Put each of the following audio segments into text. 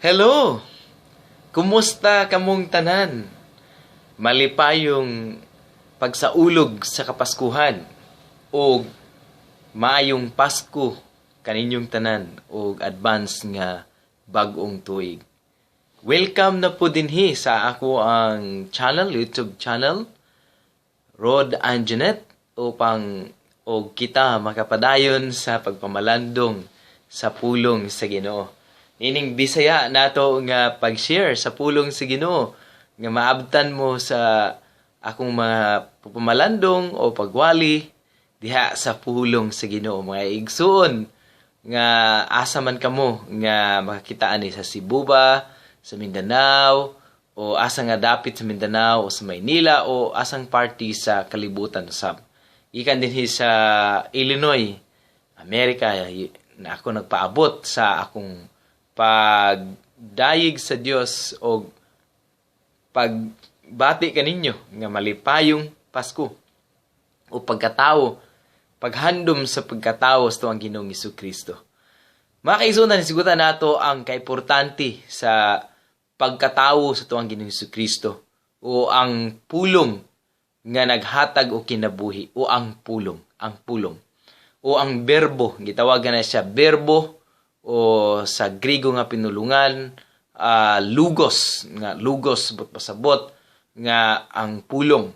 Hello! Kumusta kamong tanan? Malipayong pagsaulog sa Kapaskuhan o maayong Pasko kaninyong tanan o advance nga bag-ong tuig. Welcome na po dinhi sa ako ang YouTube channel, Rod and Janet, upang kita makapadayon sa pagpamalandong sa pulong sa Ginoo. Ining Bisaya nato nga pag-share sa pulong sa Ginoo nga maabtan mo sa akong mga pamalandong o pagwali diha sa pulong sa Ginoo. Mga igsuon nga asa man kamo nga makakitaan ni sa Cebu ba, sa Mindanao, o asa nga dapit sa Mindanao o sa Maynila o asang party sa kalibutan sab. Ikan din sa Illinois, Amerika, na ako nagpaabot sa akong pagdayig sa Dios o pagbati kaninyo nga malipayong Pasko o pagkatao, paghandom sa pagkatao sa tuwang Ginoong Jesucristo. Mga kaigsunan, sigutan nato ang kaimportante sa pagkatao sa tuwang Ginoong Jesucristo o ang pulong nga naghatag o kinabuhi o ang pulong o ang berbo, gitawagan na siya berbo o sa Griego nga pinulungan, lugos but pasabot nga ang pulong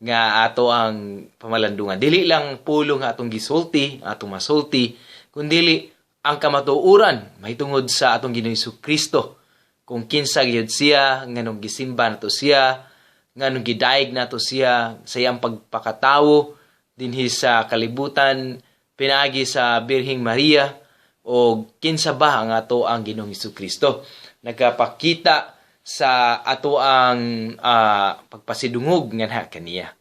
nga ato ang pamalandungan. Dili lang pulong nga atong gisulti, atong masulti, kundi ang kamatuoran mahitungod sa atong Ginoong Jesucristo, kung kinsa gyud siya, nganong gisimba nato siya, nganong gidayeg nato siya sa iyang pagpakatawo dinhi sa kalibutan, pinaagi sa Birheng Maria, o kinsa ba ang ato ang Ginoong Jesucristo. Nagapakita sa ato ang pagpasidungog nga kaniya.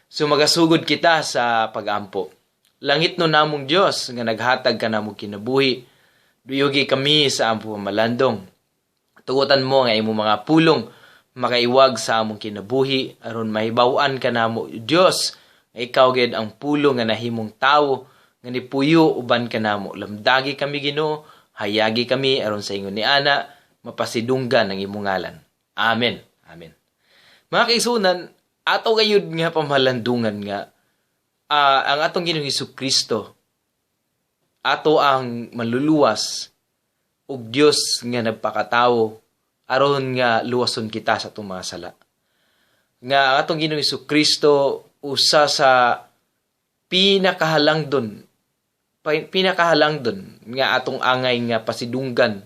So magasugod kita sa pagampo. Langit no namong Dios nga naghatag ka namong kinabuhi, duyugi kami sa among pamalandong. Tugutan mo nga imong mga pulong makaiwag sa among kinabuhi aron mahibaw-an ka namo Dios nga ikaw gid ang pulong nga nahimong tawo nga nipuyo uban ka namo. Lamdagi kami Ginoo, hayagi kami aron sa ingon ni ana mapasidunggan ang imong ngalan. Amen. Amen. Mga kaigsunan, ato gayud nga pamalandungan nga ang atong Ginoong Jesucristo ato ang manluluwas ug Dios nga nagpakatawo aron nga luwason kita sa atong mga sala. Nga ang atong Ginoong Jesucristo usa sa pinakahalangdon nga atong angay nga pasidunggan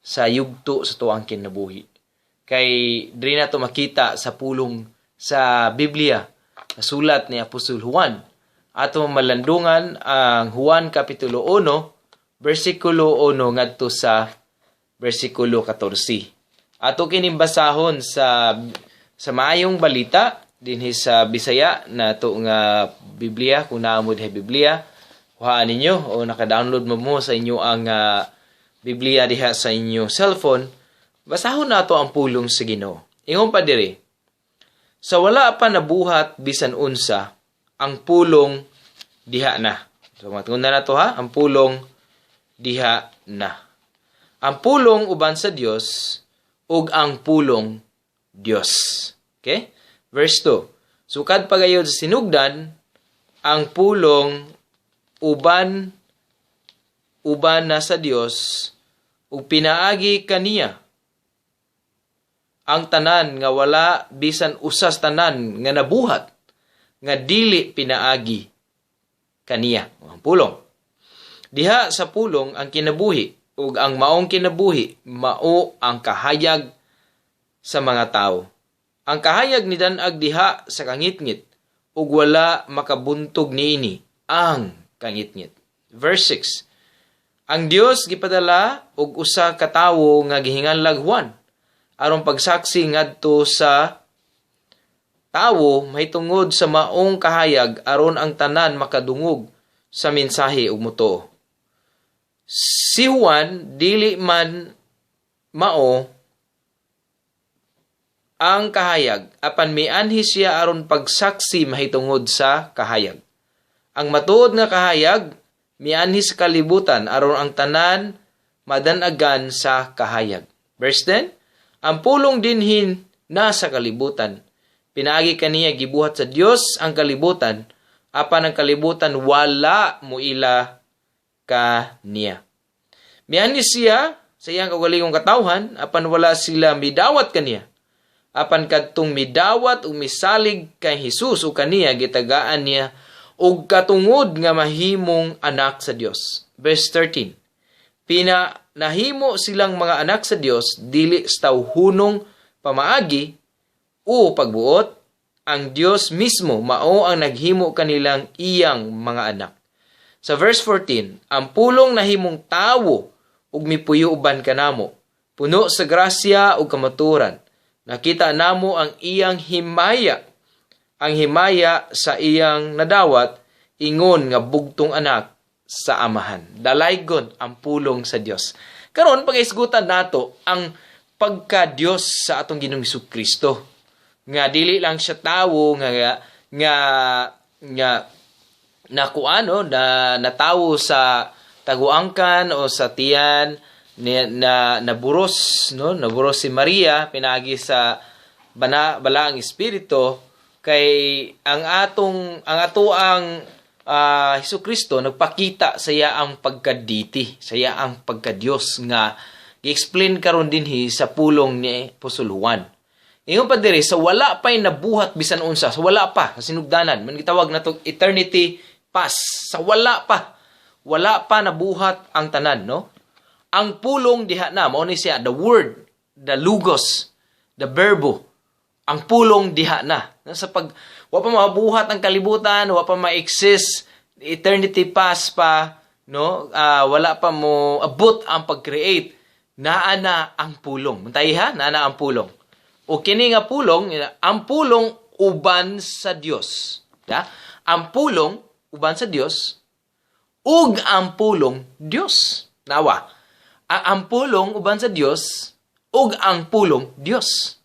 sa yugto sa tuwang kinabuhi. Kay diri nato makita sa pulong sa Biblia, sa sulat ni Apostol Juan, ato malandungan ang Juan kapitulo 1, versikulo 1 ngadto sa versikulo 14. Ato kining basahon sa maayong balita dinhi sa Bisaya nato nga Biblia. Kung naamo diha Biblia, kuhaan ninyo o naka-download mo sa inyo ang Biblia diha sa inyo cellphone. Basahon nato ang pulong sa Ginoo. Ingon pa diri, sa wala pa nabuhat bisan unsa, ang pulong diha na. So matunda na to ha, ang pulong diha na. Ang pulong uban sa Dios ug ang pulong Dios. Okay? Verse 2. Sukad pagayod sa sinugdan, ang pulong uban na sa Dios ug pinaagi kaniya ang tanan nga wala bisan usas tanan nga nabuhat nga dili pinaagi kaniya. Ang pulong. Diha sa pulong ang kinabuhi ug ang maong kinabuhi mao ang kahayag sa mga tao. Ang kahayag ni danag diha sa kangitngit ug wala makabuntog niini ang kangitngit. Verse 6. Ang Dios gipadala og usa ka tawo nga gihinganlag Juan aron pagsaksi ngadto sa tawo mahitungod sa maong kahayag aron ang tanan makadungog sa mensahe ug motoo. Si Juan dili man mao ang kahayag apan mianhi siya aron pagsaksi mahitungod sa kahayag. Ang matuod nga kahayag mianhi sa kalibutan aron ang tanan madanagan sa kahayag. Verse 10, ang pulong dinhin nasa kalibutan. Pinaagi kaniya gibuhat sa Dios ang kalibutan, apan ang kalibutan wala muila kaniya. Miani siya sa iyang kaugalingong katawhan, apan wala sila midawat kaniya. Apan kadtong midawat ug misalig kay Hesus o kaniya gitagaan niya ug katungod nga mahimong anak sa Dios. Verse 13. Nahimo silang mga anak sa Dios dili sa tawhunong pamaagi o pagbuot, ang Dios mismo mao ang naghimo kanilang iyang mga anak. Sa verse 14, ang pulong nahimong tawo ug mipuyo uban kanamo, puno sa grasya ug kamaturan. Nakita namo ang iyang himaya, ang himaya sa iyang nadawat, ingon nga bugtong anak sa amahan. Dalaygon ang pulong sa Dios. Karon pag-isgutan nato ang pagka-Dios sa atong Ginoong Hesukristo. Nga dili lang siya tawo na kuano na natawo sa taguangkan o sa tiyan na naburos si Maria pinagi sa balaang espiritu kay ang Hesukristo nagpakita saya ang pagkaditi, saya ang pagka-Dios nga i-explain karon dinhi sa pulong ni Apostol Juan. Ingon pa diri sa wala pa'y nabuhat bisan unsa, sa wala pa sa sinugdanan, man gitawag nato eternity past. Sa wala pa nabuhat ang tanan, no? Ang pulong diha na mao ni siya the word, the logos, the verbo. Ang pulong diha na. Sa pag wa pa mabuhat ang kalibutan, wa pa ma-exist, eternity past pa, no? Wala pa mo abot ang pag-create. Naa na ang pulong. Muntay ha, naa na ang pulong. O kini nga pulong, ang pulong uban sa Dios. Ya? Ang pulong uban sa Dios ug ang pulong Dios. Nawa. Ang pulong uban sa Dios ug ang pulong Dios.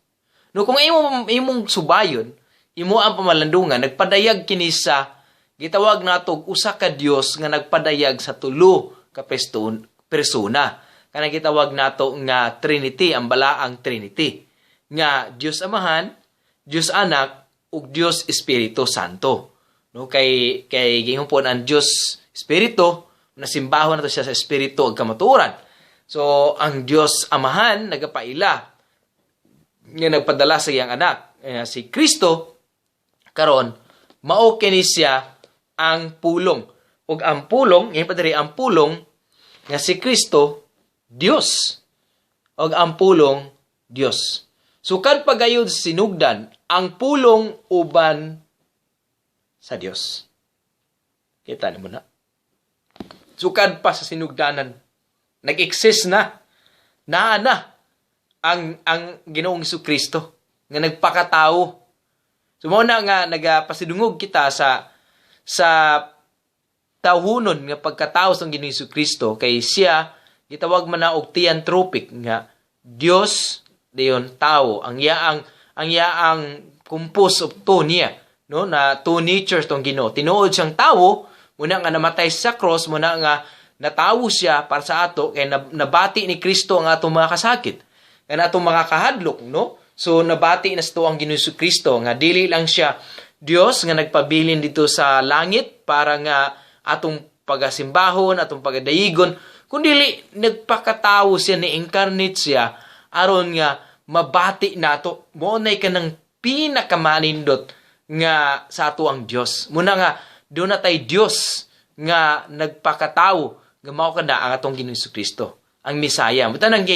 No kung imong subayon, imo ang pamalandungan nagpadayag kini sa gitawag nato usa ka Dios nga nagpadayag sa tulo ka persona. Kanang gitawag nato nga Trinity, ang balaang Trinity. Nga Dios Amahan, Dios Anak, ug Dios Espiritu Santo. No kay gihupon ang Dios Espiritu, nasimbahon nato siya sa espiritu ug kamatuoran. So ang Dios Amahan nagapaila nga nagpadala sa iyang anak, si Kristo karon mao kini siya ang pulong. Ug ang pulong, ngayon pa diri ang pulong nga si Kristo Dios. Og ang pulong Dios. Sukad pagayod sinugdan ang pulong uban sa Dios. Kita mo na. Sukad pa sa sinugdanan. Nag-exist na. Naa na ang Ginoong Hesukristo nga nagpakatao. So mao na nga nagapasidungog kita sa tawhunon nga pagkatao sa Ginoong Hesukristo kay siya gitawag man na og theanthropic nga Dios dayon tao. Ang yaang compose of two niya, no, na two natures tong Ginoo. Tinuod siyang tao, muna nga namatay sa cross, muna nga natawo siya para sa ato kay nabati ni Kristo ang atong mga kasakit. Kay atong mga kahadlok, no? So nabati na sa ang Ginoong Kristo nga dili lang siya Dios nga nagpabilin dito sa langit para nga atong pagasimbahon, atong pagadayigon, kundi nagpakatao siya, ni-incarnate siya, aron nga mabati nato. Mo nay kanang pinakamanindot nga sa ato ang Dios. Muna nga doon na tay Dios nga nagpakatao nga mao kada ang atong Ginoong Kristo, ang Misaya. Buta nang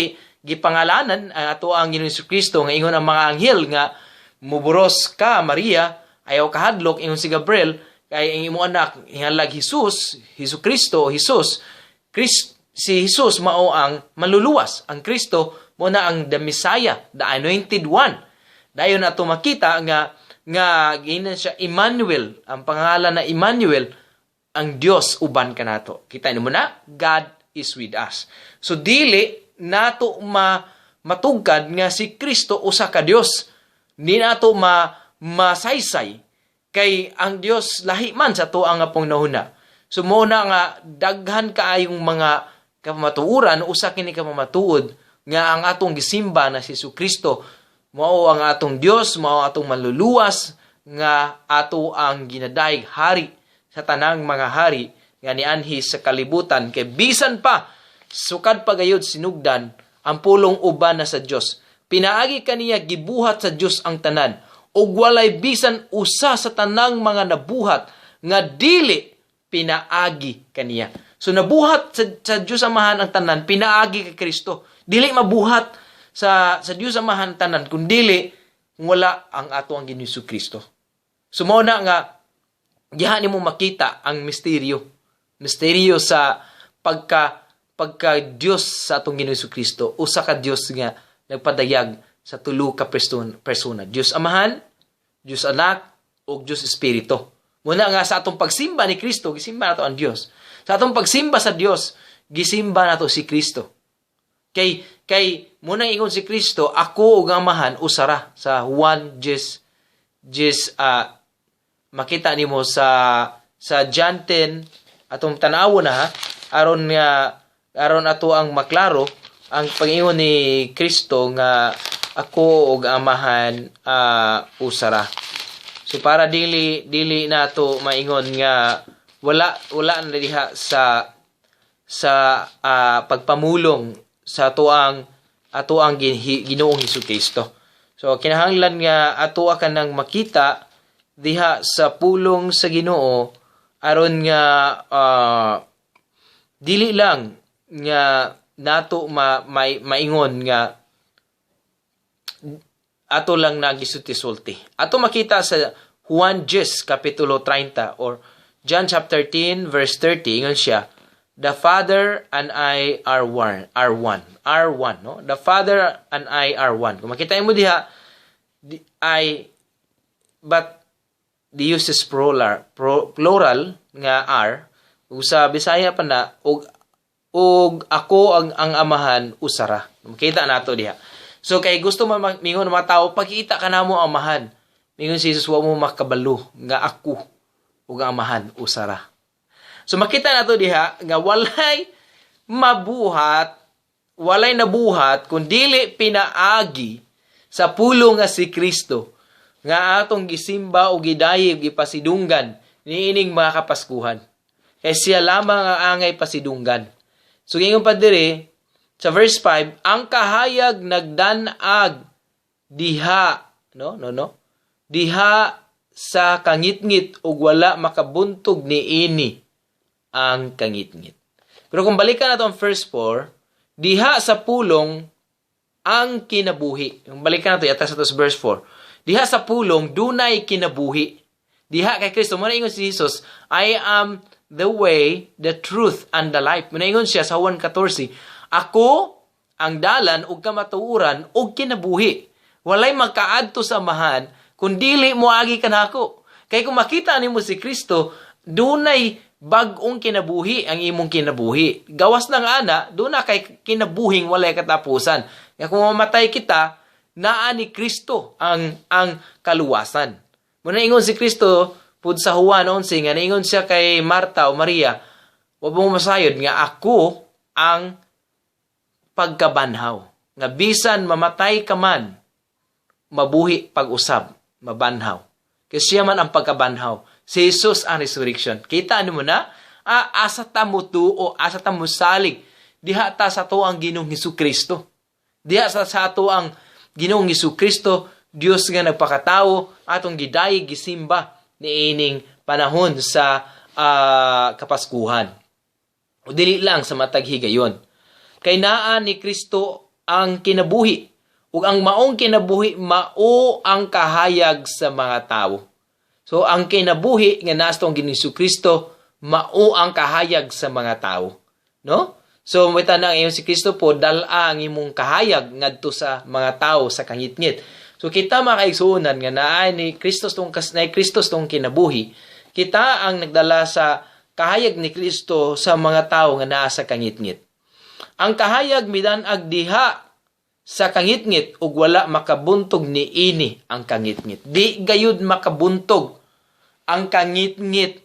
gipangalanan ang ato ang Ginoong Kristo nga ingon ang mga anghel nga muburos ka Maria, ayaw kahadlok ingon si Gabriel kay ang imong anak ihalag Hesukristo, si Jesus mao ang maluluwas. Ang Kristo mo na ang the Messiah, the Anointed One. Dayon ato makita nga ginan siya Emmanuel, ang pangalan na Emmanuel, ang Dios uban kanato. Kita mo na, God is with us. So dili nato matugkad nga si Kristo usa ka Dios. Di nato masaysay kay ang Dios lahi man sa tuang nga pong nahuna. So mo na nga daghan kaayong mga Kapamatuuran, usa kini kapamatuod nga ang atong gisimba na si Jesu-Kristo mao ang atong Dios, mao atong manluluwas nga ato ang ginadayeg hari sa tanang mga hari nga nianhi sa kalibutan kay bisan pa sukad pagayod sinugdan ang pulong uban na sa Dios. Pinaagi kaniya gibuhat sa Dios ang tanan ug walay bisan usa sa tanang mga nabuhat nga dili pinaagi kaniya. So nabuhat sa Dios Amahan ang tanan, pinaagi kay Kristo. Dili mabuhat sa Dios Amahan ang tanan kun dili wala ang ato ang Ginoong Kristo. So mao na nga diha nimo makita ang misteryo. Misteryo sa pagka Dios sa atong Ginoong Kristo. Usa ka Dios nga nagpadayag sa tulo ka persona. Dios Amahan, Dios Anak, ug Dios Espiritu. Muna nga sa atong pagsimba ni Kristo, gisimba nato ang Dios. Sa atong pagsimba sa Dios, gisimba nato si Kristo. Kay muna ingon si Kristo, ako ug Amahan usara sa Juan 10 makita nimo sa John 10 atong tan-awon na ha aron ato ang maklaro ang pag-ingon ni Kristo nga ako ug Amahan usara. So para dili nato maingon nga wala na diha sa pagpamulong sa ato ang Ginoong Jesucristo. So kinahanglan nga ato ka nang makita diha sa pulong sa Ginoo aron nga dili lang nga nato maingon nga ato lang nagisulti-sulti. Ato makita sa Juan 10 kapitulo 30 or John chapter 10 verse 30 ingon siya, the Father and I are one. No? The Father and I are one. Kung makita mo diha, but the use is plural nga are. Sa Bisaya pa na, og ako ang Amahan usara. Makita nato diha. So kay gusto man mingon mga tao, pagkita ka namo ang Amahan. Mingon si Jesus, wa mo makabalo nga ako ug ang Amahan usara. So makita nato diha nga walay nabuhat kun dili pinaagi sa pulong nga si Kristo nga atong gisimba o gidayeg gipasidunggan niining mga kapaskuhan. Kay siya lamang ang angay pasidunggan. So gingon pa diri sa verse 5, ang kahayag nagdanag diha diha sa kangitngit ug wala makabuntog niini ang kangitngit. Pero kung balikan nato ang verse 4, diha sa pulong ang kinabuhi. Kung balikan nato yata sa verse 4, diha sa pulong dunay kinabuhi. Diha kay Kristo mo na ingon si Jesus, I am the way, the truth and the life. Mo na ingon siya sa Juan 14, ako ang dalan ug kamatuoran ug kinabuhi. Walay magkaadto sa Amahan kun dili moagi kanako. Kay kung makita nimo si Kristo, dunay bag-ong kinabuhi ang imong kinabuhi. Gawas ng ana, duna kay kinabuhing walay katapusan. Kaya kung mamatay kita, naa ni Kristo ang kaluwasan. Muna ingon si Kristo pud sa Juan 11 nga ingon siya kay Marta o Maria, wa mo masayod nga ako ang pagkabanhaw. Nga bisan mamatay ka man, mabuhi pag-usab, mabanhaw. Kasi siya man ang pagkabanhaw. Si Jesus ang resurrection. Kita mo na? Asa ta mo tuo, asa ta mo salig. Diha ta sa to ang Ginoong Jesucristo. Diha sa to ang Ginoong Jesucristo, Dios nga nagpakatao, atong gidayeg gisimba niining panahon sa kapaskuhan. O dili lang sa matag higayon. Kay naa ni Kristo ang kinabuhi. Ug ang maong kinabuhi, mao ang kahayag sa mga tao. So, ang kinabuhi nga nastong Ginoong Kristo, mao ang kahayag sa mga tao. No? So, may tanang iyon si Kristo po, dala ang imong kahayag ngadto sa mga tao sa kangitngit. So, kita makaigsuunan nga naa ni Kristo tong kinabuhi. Kita ang nagdala sa kahayag ni Kristo sa mga tao nga naa sa kangitngit. Ang kahayag midanag diha sa kangitngit ug wala makabuntog niini ang kangitngit. Di gayud makabuntog ang kangitngit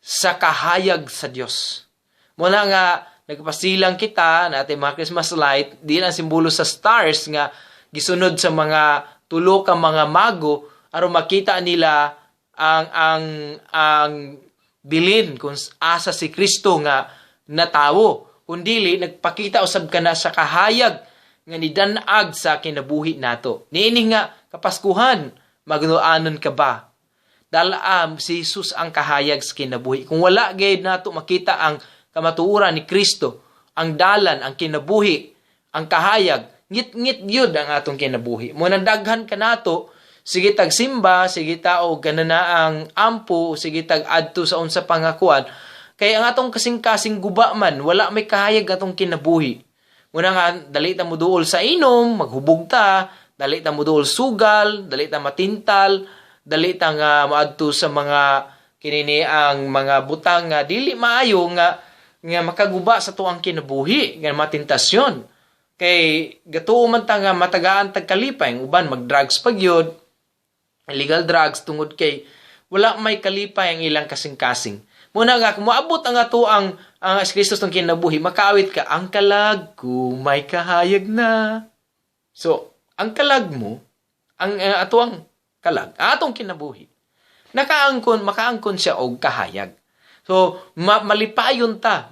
sa kahayag sa Dios. Muna nga nagpasilang kita na ating mga Christmas light, di lang simbolo sa stars nga gisunod sa mga tulo ka mga mago aron makita nila ang bilin kung asa si Kristo nga natawo. Kundili nagpakita usab kana sa kahayag nga nidanag sa kinabuhi nato. Niini nga kapaskuhan, magnuanon ka ba? Dala si Jesus ang kahayag sa kinabuhi. Kung wala gayud nato makita ang kamatuoran ni Kristo, ang dalan, ang kinabuhi, ang kahayag, ngit-ngit yun ang atong kinabuhi. Muna daghan ka nato, sige tag simba, sige tao ganana ang ampo, sige tag adto sa unsa pangakuan, kaya ang atong kasing-kasing guba man, wala may kahayag atong kinabuhi. Muna nga, dali ta mo duol sa inom, maghubog ta, dali ta mo duol sugal, dali ta matintal, dali ta nga maadto sa mga kinini ang mga butang nga dili maayo nga makaguba sa tuang kinabuhi, nga matentasyon. Kay gatuo man ta nga matagaan tag kalipay, uban mag-drugs pagyod, illegal drugs tungod kay wala may kalipay ang ilang kasing-kasing. Muna nga, kung maabot ang ato ang Kristo ng kinabuhi, makaawit ka, ang kalag ko may kahayag na. So, ang kalag mo, ang ato ang kalag, atong kinabuhi, makaangkon siya og kahayag. So, malipayon ta,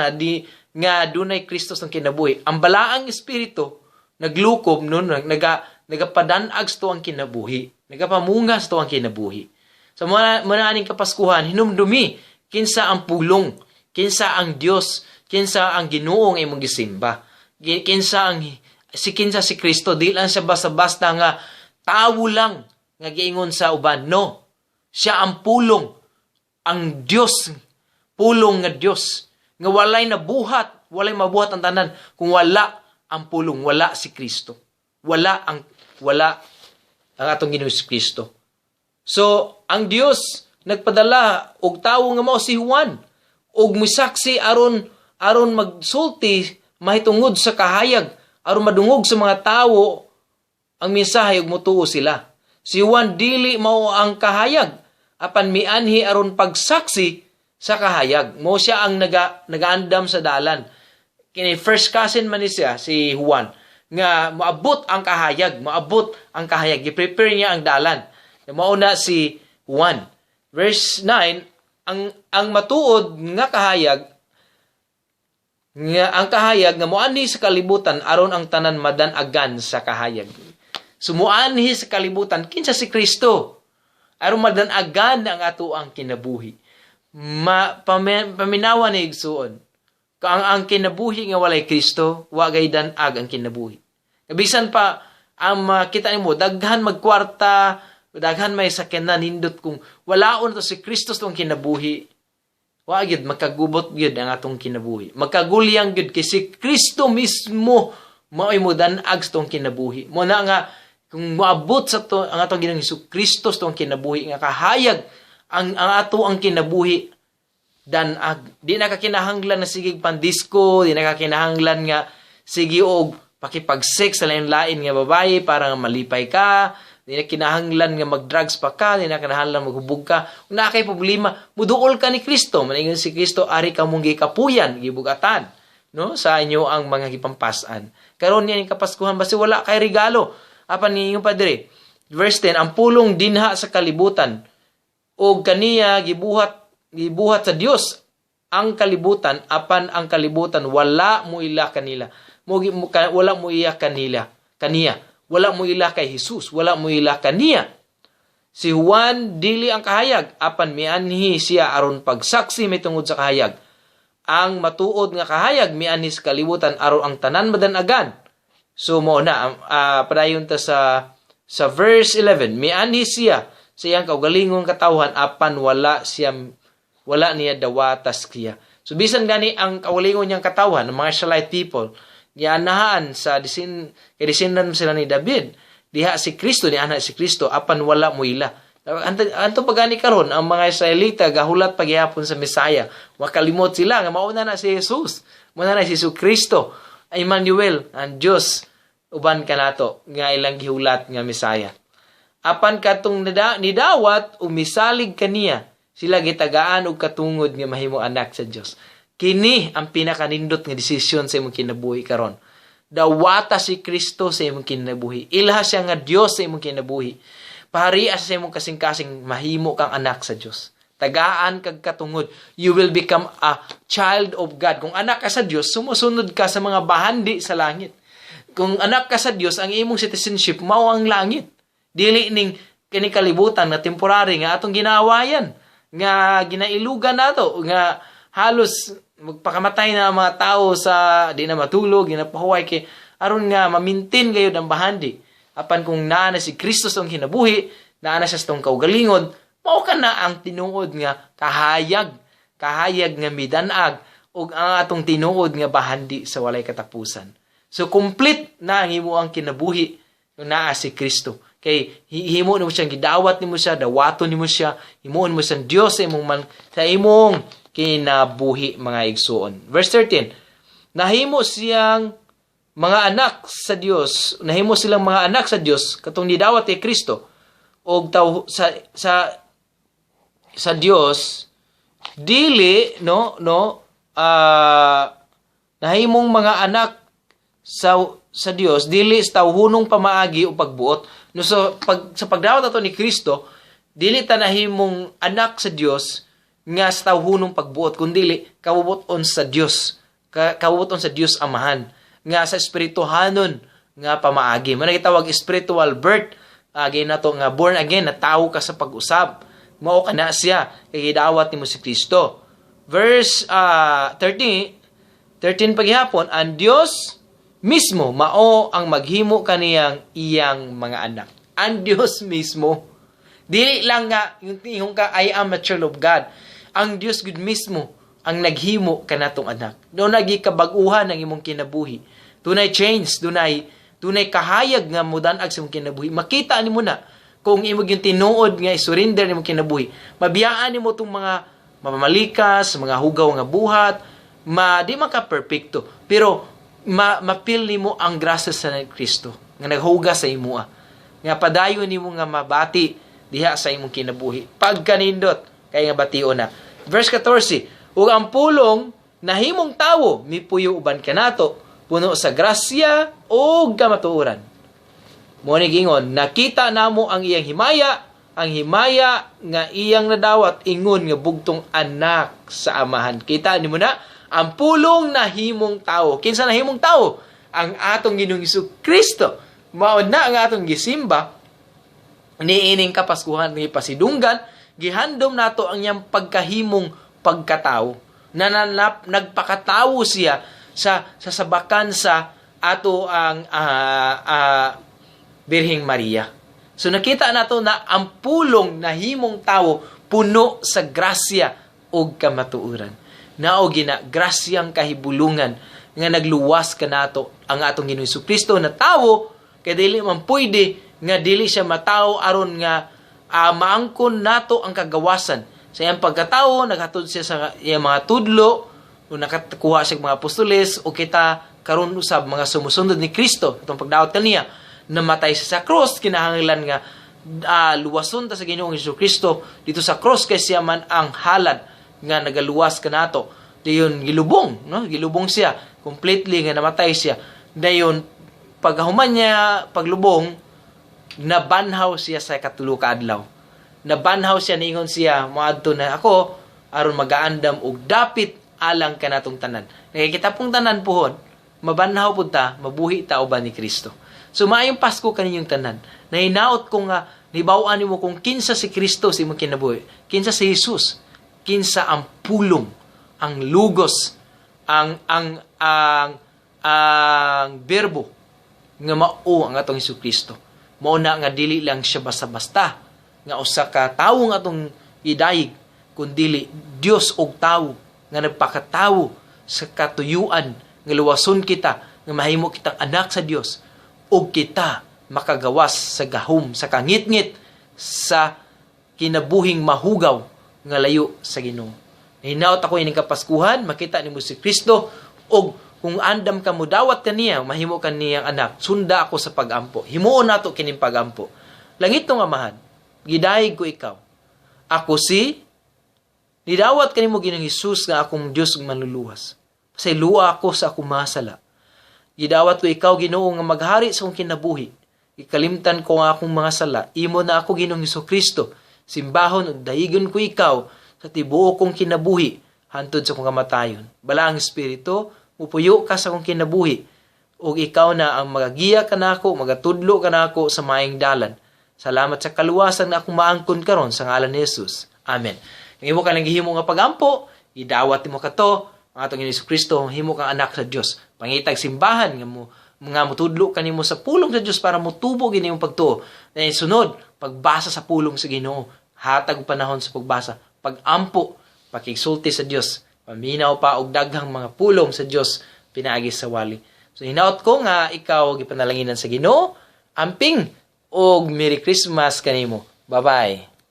di nga dunay Kristo ng kinabuhi. Ang balaang espiritu, naglukob nun, nagapadanag sa ang kinabuhi, nagapamungas to ang kinabuhi. Sa mga aning kapaskuhan, hinumdumi, kinsa ang pulong, kinsa ang Dios, kinsa ang Ginoo nga imong gisimba, kinsa si Kristo, di lang siya basta-basta nga tawo lang nga giingon sa uban. No, siya ang pulong, ang Dios, pulong nga Dios, nga walay nabuhat, walay mabuhat ang tanan kung wala ang pulong, wala si Kristo. Wala ang atong Ginoo si Kristo. So, ang Dios nagpadala og tawo nga mao si Juan og misaksi aron magsulti mahitungod sa kahayag, aron madungog sa mga tawo ang mensahe ug motuo sila. Si Juan dili mao ang kahayag, apan mianhi aron pagsaksi sa kahayag. Mao siya ang nagaandam sa dalan. Kini first cousin man ni siya, si Juan, nga maabot ang kahayag, gi-prepare niya ang dalan. Mauna si Juan. Verse 9, ang matuod nga kahayag, nga muanhi sa kalibutan aron ang tanan madanagan sa kahayag. Sumuanhi sa kalibutan kinsa si Kristo aron madanagan ang ato ang kinabuhi. Paminawan ni igsuon. Ang kinabuhi nga walay Kristo, wa gay danag ang kinabuhi. Bisan pa ang makita nimo daghan magkwarta, daghan may sakyanan nindot kung walaon to si Kristo tong kinabuhi. Wa gyud makagubot gyud ang atong kinabuhi. Magkagulyang gyud kay si Kristo mismo mao'y mo danag sa tong kinabuhi. Mo na nga kung moabot sa to ang atong Ginoong Hesus Kristo tong kinabuhi nga kahayag ang ato ang kinabuhi danag. Di na kakinahanglan na sige pandisko, di na kakinahanglan nga sige og pakipag-sex sa lain-lain nga babae para malipay ka. Di na kinahanglan nga mag-drugs pa ka, di na kinahanglan maghubog ka. Kung na kay problema, muduol ka ni Kristo. Maningon si Kristo, ari ka mong gikapuyan, gibugatan, no? Sa inyo ang mga gipampasan. Karon niya ni kapaskuhan, basta wala kay regalo. Apan niyo Padre, verse 10, ang pulong dinha sa kalibutan, o kaniya gibuhat sa Dios ang kalibutan, apan ang kalibutan, wala mo ila kanila. Wala mo iya kaniya. Wala mo ila kay Jesus, wala mo ila kaniya. Si Juan dili ang kahayag, apan mianhi siya aron pagsaksi may tungod sa kahayag. Ang matuod nga kahayag mianhi sa kalibutan aron ang tanan madanagan. So mo na padayon ta sa verse 11, mianhi siya sa iyang kaugalingong katawhan apan wala niya dawatas kiya. So bisan gani ang kaugalingon niyang katawhan ng mga Israelite people, gianahan sa descendant sila ni David, diha si Kristo, ni anak si Kristo, apan wala mo ila. Anto pagani karon ang mga Israelita gahulat pagyapon sa Mesaya, makalimot sila nga mauna na si Jesus, mauna na si Kristo, Emmanuel, ang Dios uban kanato nga ilang gihulat nga Mesaya. Apan katong nidawat umisalig kaniya, sila gitagaan og katungod nga mahimo anak sa Dios. Kini ang pinakanindot nga desisyon sa imong kinabuhi karon. Dawata si Kristo sa imong kinabuhi. Ilha siya nga Dios sa imong kinabuhi. Pahariya sa imong kasing-kasing mahimo kang anak sa Dios. Tagaan kag katungod. You will become a child of God. Kung anak ka sa Dios, sumusunod ka sa mga bahandi sa langit. Kung anak ka sa Dios, ang imong citizenship mao ang langit. Dili ning kini kalibutan na temporary nga atong ginawayan, nga ginailugan nato, nga halos magpakamatay na mga tao sa di na matulog, ginapahuway kay aron nga mamintin gayud ang bahandi. Apan kung naa na si Kristo sa kinabuhi, naa na siya sa tong kaugalingon, mao ka na ang tinuod nga kahayag nga midanag ug ang atong tinuod nga bahandi sa walay katapusan. So complete na ang imo ang kinabuhi kung naa si Kristo. Kay himo nimo siyang gidawat nimo siya, dawaton nimo siya, himuon mo siyang Dios sa imong kinabuhi mga igsoon. Verse 13. Nahimo siyang mga anak sa Dios, nahimo silang mga anak sa Dios katong nidawat kay Kristo og sa Dios dili nahimong mga anak sa Dios dili sa tawhunong pamaagi o pagbuot. No, so sa pagdawat ato ni Kristo, dili ta nahimong anak sa Dios nga sa tawhunong pagbuot, kundi kabubuton sa Dios. Kabubuton sa Dios Amahan nga sa espirituhanon nga pamaagi. Man gitawag spiritual birth. Nato nga born again, na tawo ka sa pag-usab. Mao kana siya kay gidawat nimo si Kristo. Verse 13 paghihapon, ang Dios mismo mao ang maghimo kaniyang iyang mga anak. Ang Dios mismo. Dili lang nga yung ka I am a child of God. Ang Dios gud mismo ang naghimo kanatong anak. Doon nagikabag-uhan ang imong kinabuhi. Tunay change, tunay kahayag nga mudan-ag sa imong kinabuhi. Makita nimo na kung imong yung tinuod nga isurrender nimo kinabuhi. Mabiyaan nimo tong mga mamalikas, mga hugaw nga buhat, di man ka perfecto. Pero mapil nimo ang grasya sa Kristo nga naghuga sa imo nga padayon nimo nga mabati diha sa imong kinabuhi pagkanindot kay nga batio na. Verse 14, ug ang pulong nahimong tawo mipuyo uban kanato puno sa grasya o kamatuoran. Mo ni gingon, nakita namo ang iyang himaya, ang himaya nga iyang nadawat ingon nga bugtong anak sa Amahan. Kita nimo na ang pulong nahimong tao. Kinsa nahimong tao? Ang atong Ginoong Kristo. Mao na ang atong gisimba niining kapaskuhan ni pasidunggan, gihandom nato ang iyang pagkahimong pagkatao. Nagpakatao siya sa sabakan sa ato ang Birheng Maria. So nakita nato na ang pulong nahimong tao puno sa grasya ug kamatuoran. Nao gina grasyang kahibulungan nga nagluwas kanato ang atong Ginoong Kristo na tawo kay dili man pwede nga dili siya matawo aron nga maangkon nato ang kagawasan sa iyang pagkatawo. Naghatod siya sa iyang mga tudlo o nakakuha siya mga apostoles o kita karon usab mga sumusunod ni Kristo itong pagdaot kaniya namatay siya sa cross. Kinahanglan nga luwason ta sa Ginoong Kristo dito sa cross kay siya man ang halad nga nagaluwas kanato. Dayon gilubong, gilubong siya completely nga namatay siya. Dayon paghuman niya paglubong, nabanhaw siya sa katulo ka adlaw. Nabanhaw siya, niingon siya moadto na ako aron magaandam og dapit alang kanatong tanan. Nakikita pong tanan puhon, mabanhaw pud ta, mabuhi ta uban ni Kristo. So maayong Pasko kaninyong tanan. Nahinaot ko nga nibaw-an nimo kung kinsa si Kristo sa imong kinabuhi, kinsa si Jesus, kinsa ang pulong, ang lugos, ang berbo nga mao ang atong Kristo. Mao na nga dili lang siya basta-basta nga usa ka tawo nga atong idayig, kundi Dios og tawo nga nagpakatawo sa katuyuan nga luwason kita, nga mahimo kitang anak sa Dios ug kita makagawas sa gahom, sa kangit-ngit, sa kinabuhing mahugaw nga layo sa Ginoo. Hinaut ako ining kapaskuhan, makita nimo si Kristo og kung andam ka mo dawat kaniya, mahimo kaniyang anak, sunda ako sa pagampo. Himuon nato kining pagampo. Langit ng Amahan, gidayeg ko ikaw. Ako si Nidawat kanimo Ginoong Hesus nga akong Dios ug manluluwas. Pasayloa ako sa akong mga sala. Gidawat ko ikaw Ginoo nga maghari sa akong kinabuhi. Ikalimtan ko nga akong mga sala. Imo na ako Ginoong Hesukristo. Simbahon ug dayigon ko ikaw sa tibuok kong kinabuhi hantod sa akong kamatayon. Balaang Espiritu, mupuyo ka sa akong kinabuhi. Ug ikaw na ang magagiya kanako, magatudlo kanako sa maayong dalan. Salamat sa kaluwasan nga akong maangkon karon sa ngalan ni Jesus. Amen. Ang imo ka lang gihimo nga pagampo, idawat mo kato, ang atong Hesukristo, himo kang anak sa Dios. Pangitag simbahan nga mo mga mutudlo kanimo sa pulong sa Dios para motubo gini yung pagtuo. Na sunod, pagbasa sa pulong sa Ginoo, hatag panahon sa pagbasa, pagampo, pakigsulti sa Dios, paminaw pa og daghang mga pulong sa Dios pinaagi sa wali. So hinaut ko nga ikaw gipanalanginan sa Ginoo, amping og Merry Christmas kanimo. Bye-bye.